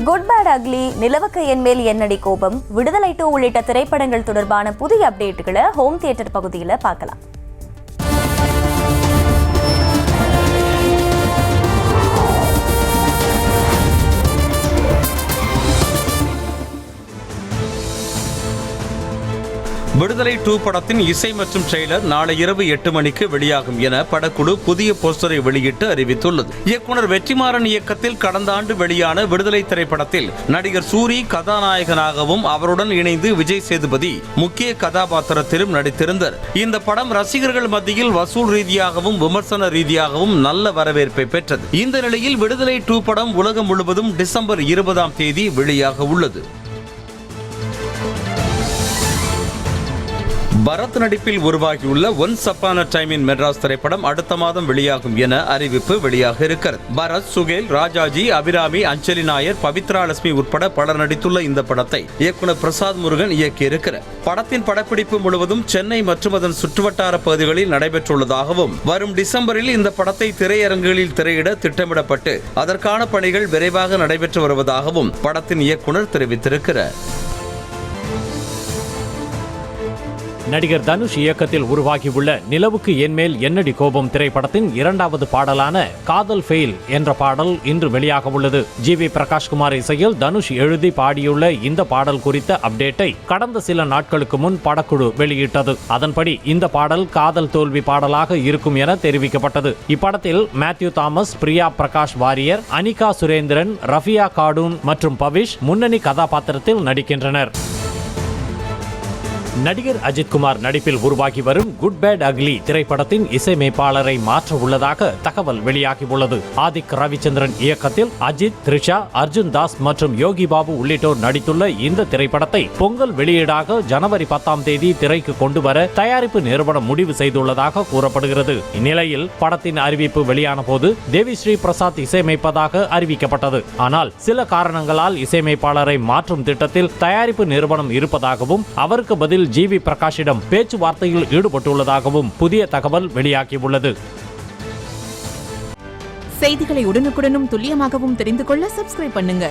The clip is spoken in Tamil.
குட் பேட் அக்லி, நிலவுக்கு என்மேல் என்னடி கோபம், விடுதலை 2 உள்ளிட்ட திரைப்படங்கள் தொடர்பான புதிய அப்டேட்டுகளை ஹோம் தியேட்டர் பகுதியில் பார்க்கலாம். விடுதலை 2 படத்தின் இசை மற்றும் ட்ரெய்லர் நாளை இரவு 8 மணிக்கு வெளியாகும் என படக்குழு புதிய போஸ்டரை வெளியிட்டு அறிவித்துள்ளது. இயக்குனர் வெற்றிமாறன் இயக்கத்தில் கடந்த ஆண்டு வெளியான விடுதலை திரைப்படத்தில் நடிகர் சூரி கதாநாயகனாகவும் அவருடன் இணைந்து விஜய் சேதுபதி முக்கிய கதாபாத்திரத்திலும் நடித்திருந்தார். இந்த படம் ரசிகர்கள் மத்தியில் வசூல் ரீதியாகவும் விமர்சன ரீதியாகவும் நல்ல வரவேற்பை பெற்றது. இந்த நிலையில் விடுதலை 2 படம் உலகம் முழுவதும் டிசம்பர் 20ஆம் தேதி வெளியாக உள்ளது. பரத் நடிப்பில் உருவாகியுள்ள once upon a time in Madras திரைப்படம் அடுத்த மாதம் வெளியாகும் என அறிவிப்பு வெளியாக இருக்கிறது. பரத், சுகேல், ராஜாஜி, அபிராமி, அஞ்சலி நாயர், பவித்ரா லட்சுமி உட்பட பலர் நடித்துள்ள இந்த படத்தை இயக்குனர் பிரசாத் முருகன் இயக்கியிருக்கிறார். படத்தின் படப்பிடிப்பு முழுவதும் சென்னை மற்றும் அதன் சுற்றுவட்டார பகுதிகளில் நடைபெற்றுள்ளதாகவும் வரும் டிசம்பரில் இந்த படத்தை திரையரங்குகளில் திரையிட திட்டமிடப்பட்டு அதற்கான பணிகள் விரைவாக நடைபெற்று வருவதாகவும் படத்தின் இயக்குனர் தெரிவித்திருக்கிறார். நடிகர் தனுஷ் இயக்கத்தில் உருவாகியுள்ள நிலவுக்கு என்மேல் என்னடி கோபம் திரைப்படத்தின் 2வது பாடலான காதல் ஃபெயில் என்ற பாடல் இன்று வெளியாக உள்ளது. ஜி.வி. பிரகாஷ்குமார் இசையில் தனுஷ் எழுதி பாடியுள்ள இந்த பாடல் குறித்த அப்டேட்டை கடந்த சில நாட்களுக்கு முன் படக்குழு வெளியிட்டது. அதன்படி இந்த பாடல் காதல் தோல்வி பாடலாக இருக்கும் என தெரிவிக்கப்பட்டது. இப்படத்தில் மேத்யூ தாமஸ், பிரியா பிரகாஷ் வாரியர், அனிகா சுரேந்திரன், ரஃபியா கார்டூன் மற்றும் பவிஷ் முன்னணி கதாபாத்திரத்தில் நடிக்கின்றனர். நடிகர் அஜித்குமார் நடிப்பில் உருவாகி வரும் குட் பேட் அக்லி திரைப்படத்தின் இசையமைப்பாளரை மாற்ற உள்ளதாக தகவல் வெளியாகியுள்ளது. ஆதிக் ரவிச்சந்திரன் இயக்கத்தில் அஜித், த்ரிஷா, அர்ஜுன் தாஸ் மற்றும் யோகி பாபு உள்ளிட்டோர் நடித்துள்ள இந்த திரைப்படத்தை பொங்கல் வெளியீடாக ஜனவரி 10ஆம் தேதி திரைக்கு கொண்டு வர தயாரிப்பு நிறுவனம் முடிவு செய்துள்ளதாக கூறப்படுகிறது. இந்நிலையில் படத்தின் அறிவிப்பு வெளியான போது தேவி ஸ்ரீ பிரசாத் இசையமைப்பதாக அறிவிக்கப்பட்டது. ஆனால் சில காரணங்களால் இசையமைப்பாளரை மாற்றும் திட்டத்தில் தயாரிப்பு நிறுவனம் இருப்பதாகவும் அவருக்கு பதில் ஜி.வி. பிரகாஷிடம் பேச்சுவார்த்தையில் ஈடுபட்டுள்ளதாகவும் புதிய தகவல் வெளியாகியுள்ளது. செய்திகளை உடனுக்குடனும் துல்லியமாகவும் தெரிந்து கொள்ள சப்ஸ்கிரைப் பண்ணுங்க.